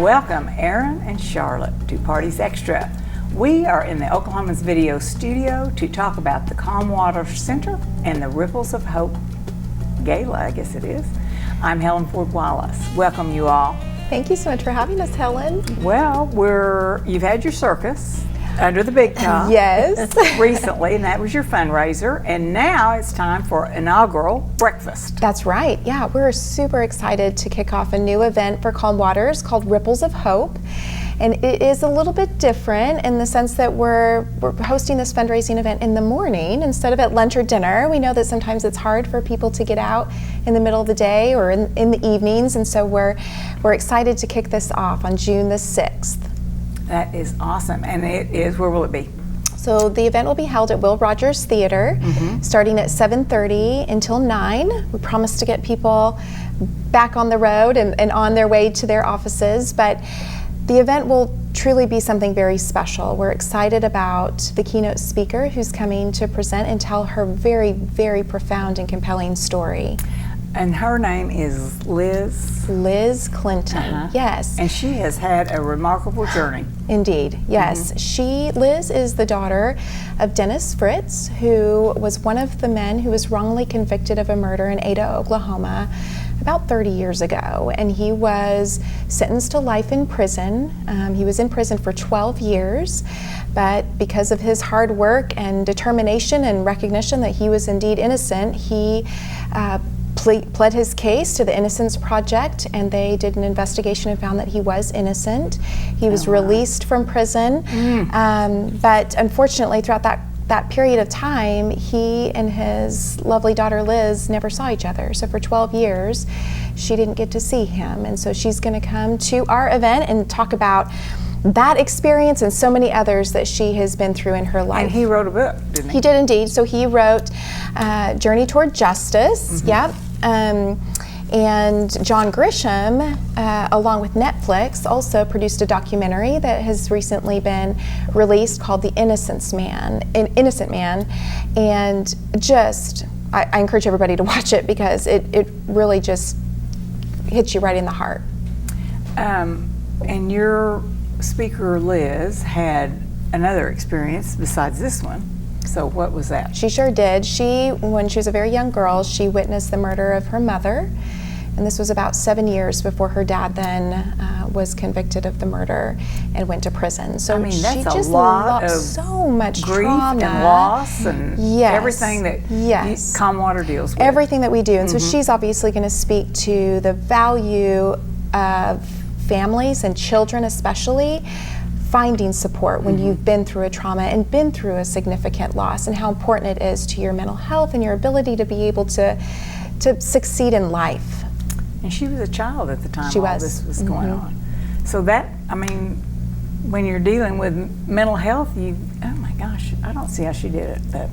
Welcome Aaron and Charlotte to Parties Extra. We are in the Oklahoman's video studio to talk about the Calm Water Center and the Ripples of Hope Gala, I guess it is. I'm Helen Ford Wallace. Welcome you all. Thank you so much for having us, Helen. Well, you've had your circus under the big top. Yes. Recently, and that was your fundraiser, and now it's time for inaugural breakfast. That's right. Yeah, we're super excited to kick off a new event for Calm Waters called Ripples of Hope. And it is a little bit different in the sense that we're hosting this fundraising event in the morning instead of at lunch or dinner. We know that sometimes it's hard for people to get out in the middle of the day or in the evenings, and so we're excited to kick this off on June the 6th. That is awesome. And it is, where will it be? So the event will be held at Will Rogers Theater, starting at 7:30 until 9. We promise to get people back on the road and on their way to their offices, but the event will truly be something very special. We're excited about the keynote speaker who's coming to present and tell her very, very profound and compelling story. And her name is Liz Clinton, yes. And she has had a remarkable journey. Indeed, yes. Liz is the daughter of Dennis Fritz, who was one of the men who was wrongly convicted of a murder in Ada, Oklahoma, about 30 years ago. And he was sentenced to life in prison. He was in prison for 12 years, but because of his hard work and determination and recognition that he was indeed innocent, he pled his case to the Innocence Project, and they did an investigation and found that he was innocent. He was released from prison, but unfortunately throughout that period of time, he and his lovely daughter Liz never saw each other. So for 12 years, she didn't get to see him, and so she's going to come to our event and talk about that experience and so many others that she has been through in her life. And he wrote a book, didn't he? He did indeed. So he wrote Journey Toward Justice, yep. And John Grisham, along with Netflix, also produced a documentary that has recently been released called The Innocent Man. And just, I encourage everybody to watch it because it really just hits you right in the heart. And your speaker, Liz, had another experience besides this one. So what was that? She sure did. When she was a very young girl, she witnessed the murder of her mother. And this was about 7 years before her dad then was convicted of the murder and went to prison. So I mean, that's she just a lot of so much grief trauma and loss and everything that Calm Water deals with. Everything that we do. And so she's obviously going to speak to the value of families and children especially finding support when you've been through a trauma and been through a significant loss, and how important it is to your mental health and your ability to be able to succeed in life. And she was a child at the time all this was going on. So that, I mean, when you're dealing with mental health, oh my gosh, I don't see how she did it. But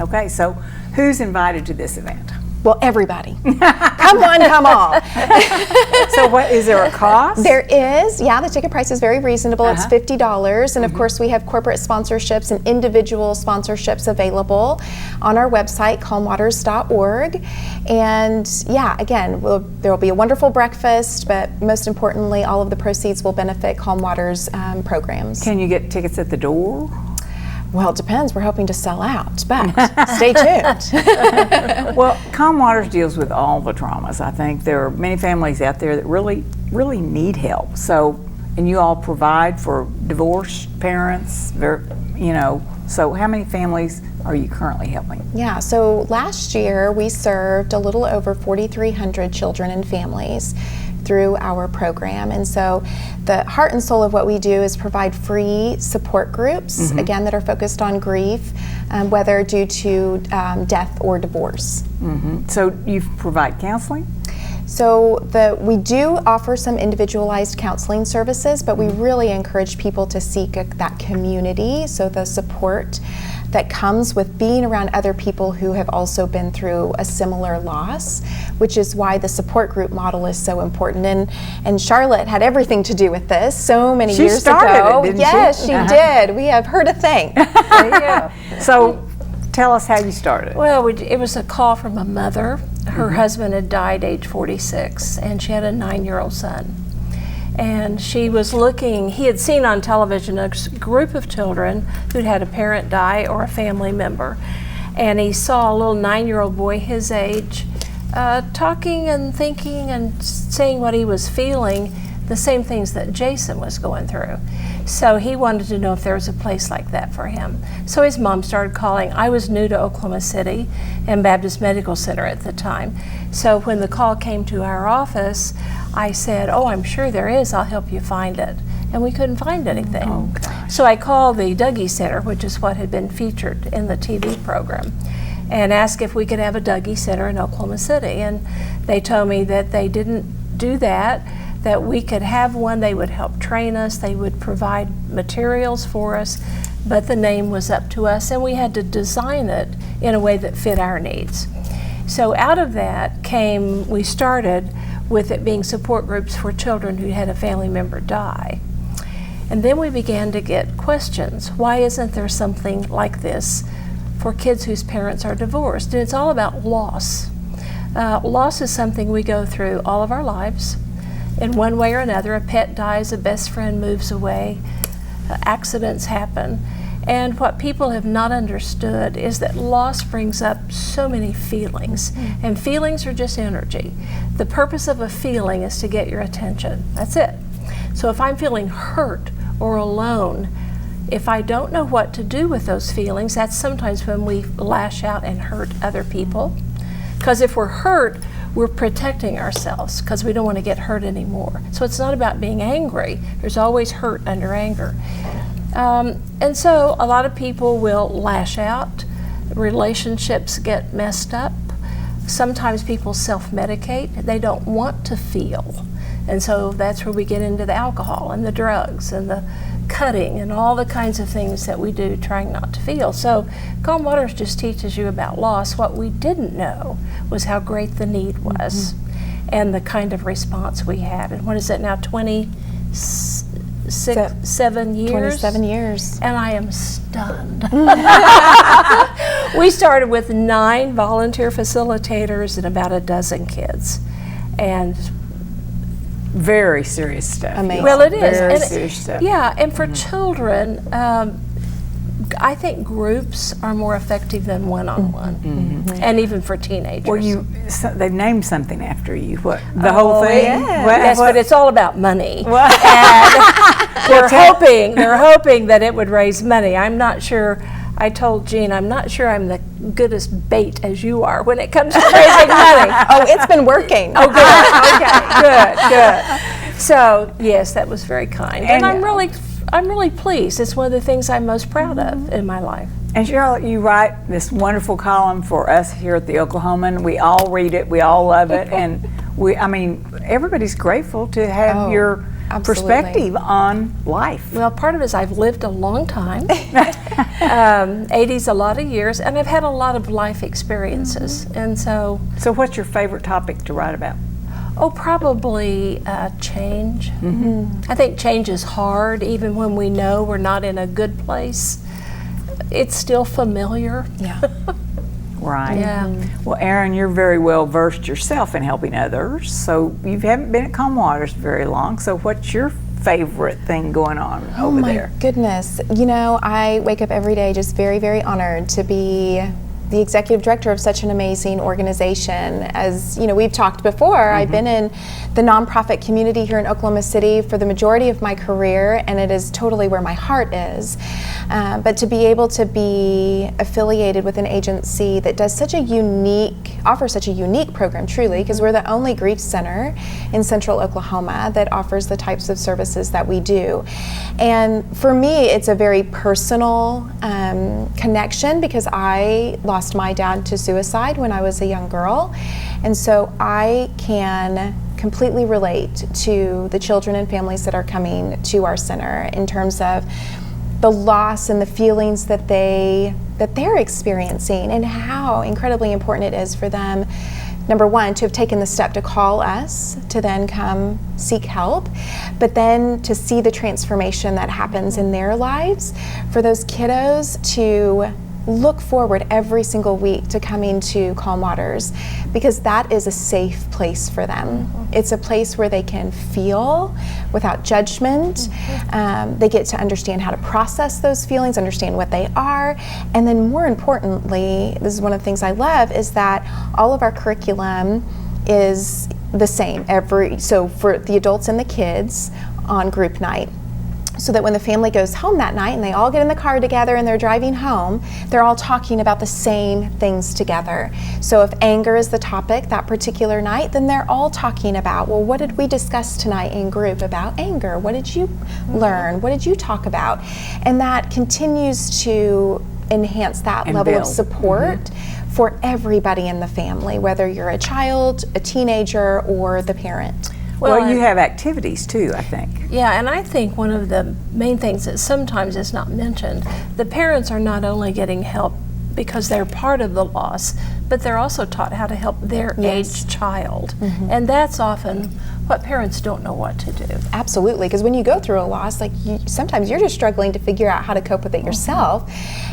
okay, so who's invited to this event? Well, everybody. Come one, come all. So is there a cost? There is, yeah, the ticket price is very reasonable. It's $50, and of course we have corporate sponsorships and individual sponsorships available on our website, calmwaters.org. And yeah, again, there will be a wonderful breakfast, but most importantly, all of the proceeds will benefit Calm Waters programs. Can you get tickets at the door? Well, it depends. We're hoping to sell out, but stay tuned. Well, Calm Waters deals with all the traumas. I think there are many families out there that really, really need help. So, and you all provide for divorced parents, so how many families are you currently helping? Yeah, so last year we served a little over 4,300 children and families through our program. And so the heart and soul of what we do is provide free support groups, again, that are focused on grief, whether due to death or divorce. So you provide counseling? So we do offer some individualized counseling services, but we really encourage people to seek that community, so the support that comes with being around other people who have also been through a similar loss, which is why the support group model is so important. And Charlotte had everything to do with this so many years ago. She started it, didn't she? Yes, she did. We have her to thank. There you go. So tell us how you started. Well, it was a call from a mother. Her husband had died age 46, and she had a 9-year-old son. And she was looking, he had seen on television a group of children who'd had a parent die or a family member. And he saw a little 9-year-old boy his age talking and thinking and saying what he was feeling, the same things that Jason was going through. So he wanted to know if there was a place like that for him. So his mom started calling. I was new to Oklahoma City and Baptist Medical Center at the time. So when the call came to our office, I said, oh, I'm sure there is. I'll help you find it. And we couldn't find anything. Oh, gosh. So I called the Dougie Center, which is what had been featured in the TV program, and asked if we could have a Dougie Center in Oklahoma City. And they told me that they didn't do that we could have one. They would help train us. They would provide materials for us, but the name was up to us, and we had to design it in a way that fit our needs. So out of that came, we started with it being support groups for children who had a family member die. And then we began to get questions. Why isn't there something like this for kids whose parents are divorced? And it's all about loss. Loss is something we go through all of our lives. In one way or another, a pet dies, a best friend moves away, accidents happen. And what people have not understood is that loss brings up so many feelings, and feelings are just energy. The purpose of a feeling is to get your attention. That's it. So if I'm feeling hurt or alone, if I don't know what to do with those feelings, that's sometimes when we lash out and hurt other people. Because if we're hurt, we're protecting ourselves because we don't want to get hurt anymore. So it's not about being angry. There's always hurt under anger. And so a lot of people will lash out. Relationships get messed up. Sometimes people self-medicate. They don't want to feel. And so that's where we get into the alcohol and the drugs and the cutting and all the kinds of things that we do trying not to feel. So Calm Waters just teaches you about loss. What we didn't know was how great the need was and the kind of response we had. And what is it now, 27 years? 27 years. And I am stunned. We started with 9 volunteer facilitators and about a dozen kids. And very serious stuff. Amazing. well, it is. Very And serious stuff. Yeah, and for children, I think groups are more effective than one-on-one, and even for teenagers. Well, they've named something after you. What? The whole thing? yeah. Yes, but it's all about money. What? And they're hoping that it would raise money. I'm not sure. I told Jean, I'm not sure I'm the goodest bait as you are when it comes to raising money. Oh, it's been working. Oh, good. Okay, good. So yes, that was very kind, and I'm really pleased. It's one of the things I'm most proud of in my life. And Charlotte, you write this wonderful column for us here at the Oklahoman. We all read it. We all love it, and everybody's grateful to have your perspective on life. Well, part of it is I've lived a long time. 80's a lot of years, and I've had a lot of life experiences. And so what's your favorite topic to write about? Oh, probably change. I think change is hard, even when we know we're not in a good place. It's still familiar. Yeah. Right. Yeah. Well, Erin, you're very well versed yourself in helping others. So you haven't been at Calm Waters very long. So what's your favorite thing going on over there? Oh my goodness. You know, I wake up every day just very, very honored to be the executive director of such an amazing organization. As you know, we've talked before, I've been in the nonprofit community here in Oklahoma City for the majority of my career, and it is totally where my heart is. But to be able to be affiliated with an agency that does offers such a unique program, truly, because we're the only grief center in central Oklahoma that offers the types of services that we do. And for me, it's a very personal connection because I lost my dad to suicide when I was a young girl. And so I can completely relate to the children and families that are coming to our center in terms of the loss and the feelings that they're experiencing, and how incredibly important it is for them, number one, to have taken the step to call us to then come seek help, but then to see the transformation that happens in their lives, for those kiddos to look forward every single week to coming to Calm Waters, because that is a safe place for them. It's a place where they can feel without judgment. They get to understand how to process those feelings, understand what they are, and then more importantly, this is one of the things I love, is that all of our curriculum is the same so for the adults and the kids on group night, so that when the family goes home that night and they all get in the car together and they're driving home, they're all talking about the same things together. So if anger is the topic that particular night, then they're all talking about, well, what did we discuss tonight in group about anger? What did you learn? What did you talk about? And that continues to enhance that And level of build. support for everybody in the family, whether you're a child, a teenager, or the parent. Well, you have activities too, I think. Yeah, and I think one of the main things that sometimes is not mentioned, the parents are not only getting help because they're part of the loss, but they're also taught how to help their aged child. And that's often what parents don't know what to do. Absolutely, because when you go through a loss, like sometimes you're just struggling to figure out how to cope with it yourself,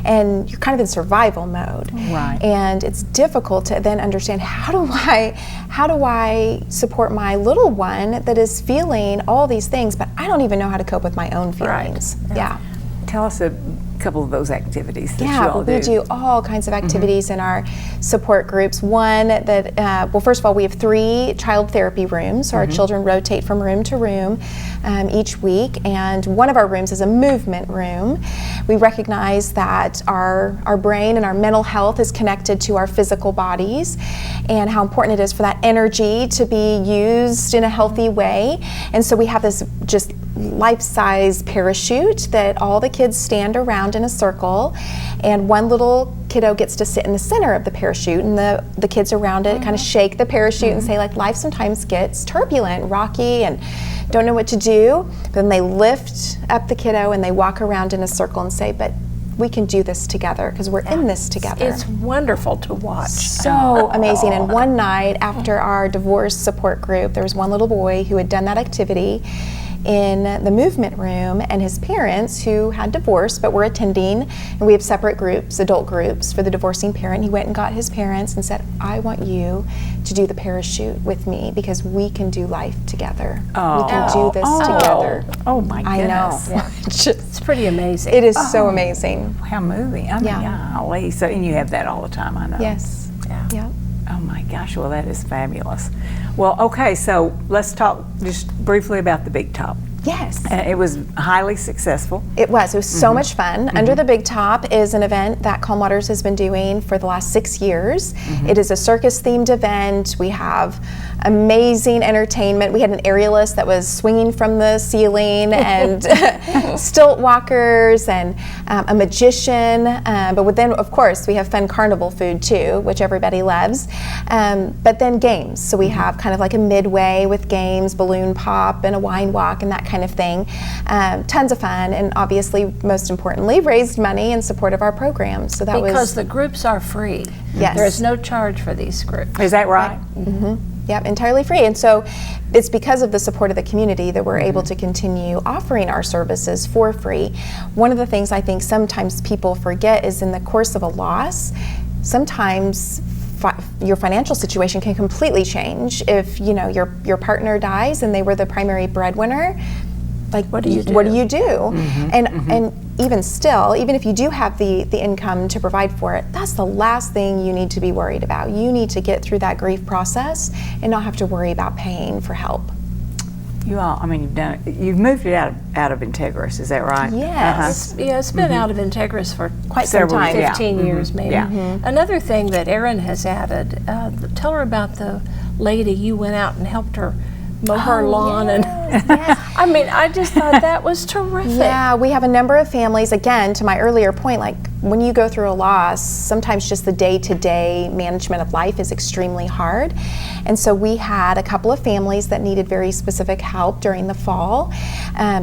and you're kind of in survival mode. Right. And it's difficult to then understand, how do I support my little one that is feeling all these things, but I don't even know how to cope with my own feelings. Yeah. Tell us a couple of those activities that you all well, we do all kinds of activities in our support groups. One that, well, first of all, we have 3 child therapy rooms, so our children rotate from room to room each week, and one of our rooms is a movement room. We recognize that our brain and our mental health is connected to our physical bodies, and how important it is for that energy to be used in a healthy way. And so we have this just life-size parachute that all the kids stand around in a circle, and one little kiddo gets to sit in the center of the parachute, and the kids around it kind of shake the parachute and say, like, life sometimes gets turbulent, rocky, and don't know what to do. But then they lift up the kiddo and they walk around in a circle and say, but we can do this together because we're in this together. It's wonderful to watch. So amazing. And one night after our divorce support group, there was one little boy who had done that activity in the movement room, and his parents, who had divorced but were attending, and we have separate groups, adult groups for the divorcing parent. He went and got his parents and said, I want you to do the parachute with me because we can do life together. We can do this together. Oh my I goodness. know. Yeah. It's pretty amazing. It is so amazing. How moving. I mean, golly. So, and you have that all the time, I know. Yes. Yeah. Oh my gosh, well that is fabulous. Well, okay, so let's talk just briefly about the Big Top. Yes. It was highly successful. It was so much fun. Under the Big Top is an event that Calm Waters has been doing for the last 6 years. It is a circus-themed event. We have amazing entertainment. We had an aerialist that was swinging from the ceiling, and stilt walkers, and a magician. But then, of course, we have fun carnival food too, which everybody loves. But then games. So we have kind of like a midway with games, balloon pop, and a wine walk, and that kind of thing. Tons of fun, and obviously, most importantly, raised money in support of our program. So that Because the groups are free. Yes. There is no charge for these groups. Is that right? Yep, entirely free. And so it's because of the support of the community that we're able to continue offering our services for free. One of the things I think sometimes people forget is, in the course of a loss, sometimes your financial situation can completely change. If your partner dies and they were the primary breadwinner, like what do you do? And even still, even if you do have the income to provide for it, that's the last thing you need to be worried about. You need to get through that grief process and not have to worry about paying for help. You all, I mean, you've moved it out of Integris, is that right? Yes. It's been out of Integris for Quite some Several time. years. 15 years maybe. Yeah. Another thing that Erin has added, tell her about the lady you went out and helped her mow her lawn. And I mean, I just thought that was terrific. Yeah, we have a number of families, again, to my earlier point, like when you go through a loss, sometimes just the day-to-day management of life is extremely hard. And so we had a couple of families that needed very specific help during the fall,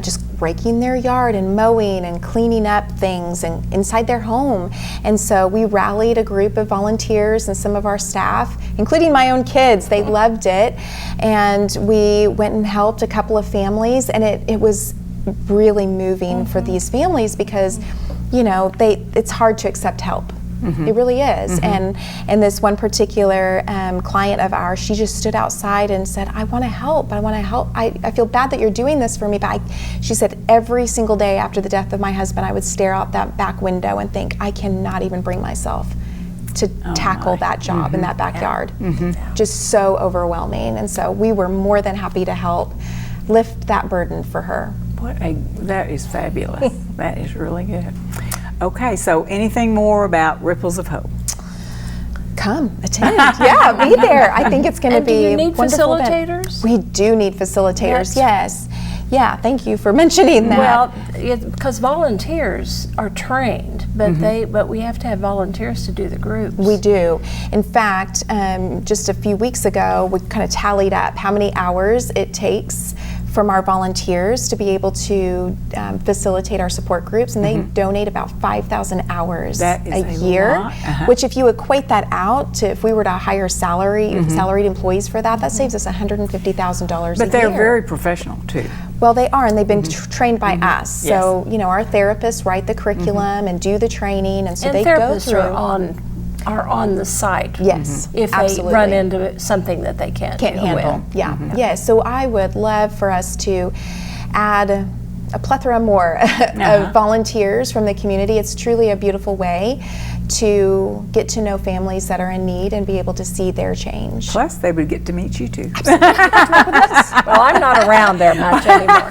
just raking their yard and mowing and cleaning up things and inside their home. And so we rallied a group of volunteers and some of our staff, including my own kids. They loved it. And we went and helped a couple of families, and it was really moving for these families because, it's hard to accept help. It really is. And this one particular client of ours, she just stood outside and said, I want to help. I want to help. I feel bad that you're doing this for me, but she said every single day after the death of my husband, I would stare out that back window and think, I cannot even bring myself to tackle that job in that backyard. Just so overwhelming. And so we were more than happy to help lift that burden for her. That is fabulous. That is really good. Okay, so anything more about Ripples of Hope? Come, attend. Yeah, be there. I think it's going to be do you need a wonderful event. facilitators? We do need facilitators, yes. Yeah, thank you for mentioning that. Well, because volunteers are trained, but we have to have volunteers to do the groups. We do. In fact, just a few weeks ago, we kind of tallied up how many hours it takes from our volunteers to be able to facilitate our support groups, and they donate about 5,000 hours a year, which if you equate that out to if we were to hire salaried employees for that, that saves us $150,000 a year. But they're very professional too. Well, they are, and they've been trained by us. So, you know, our therapists write the curriculum and do the training, and so they go through. Are on the site. Yes, if absolutely. they run into something that they can't handle. with. Yeah, yes. So I would love for us to add a plethora more of volunteers from the community. It's truly a beautiful way to get to know families that are in need and be able to see their change. Plus, they would get to meet you too. Well, I'm not around there much anymore.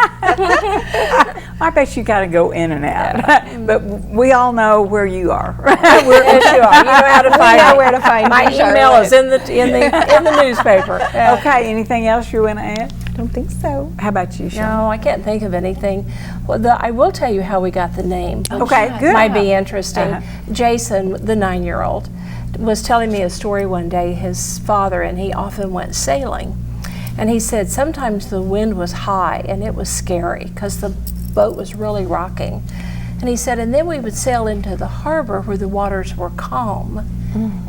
I bet you kind of go in and out, but we all know where you are. Yes, you are. You know how to find know me. where to find My me, email Charlotte. is in the newspaper. Yeah. Okay, anything else you want to add? I don't think so. How about you, Sean? No, I can't think of anything. Well, I will tell you how we got the name. Okay, good. Might be interesting. Jason, the 9-year-old, was telling me a story one day. His father and he often went sailing, and he said sometimes the wind was high and it was scary because the boat was really rocking. And he said, and then we would sail into the harbor where the waters were calm,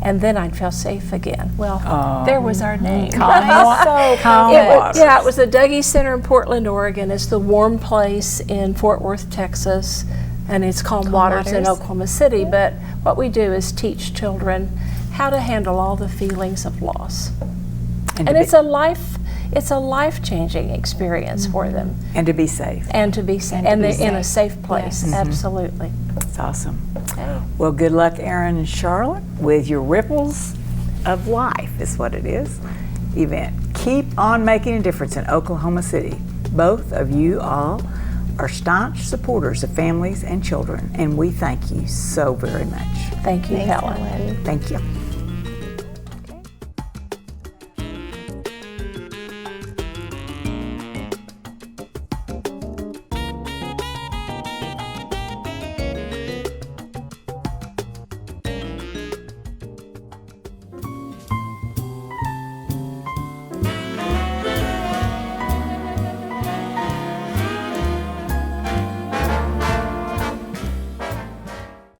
and then I'd feel safe again. Well, there was our name. Calm waters. It was the Dougie Center in Portland, Oregon. It's the warm place in Fort Worth, Texas, and it's Calm Waters in Oklahoma City. But what we do is teach children how to handle all the feelings of loss. And it's a life-changing experience for them. And to be safe. And to be safe. And they're in a safe place. Yes. Absolutely. That's awesome. Okay. Well, good luck, Aaron and Charlotte, with your Ripples of Life, is what it is, event. Keep on making a difference in Oklahoma City. Both of you all are staunch supporters of families and children, and we thank you so very much. Thank you, Thanks, Helen. Helen. Thank you.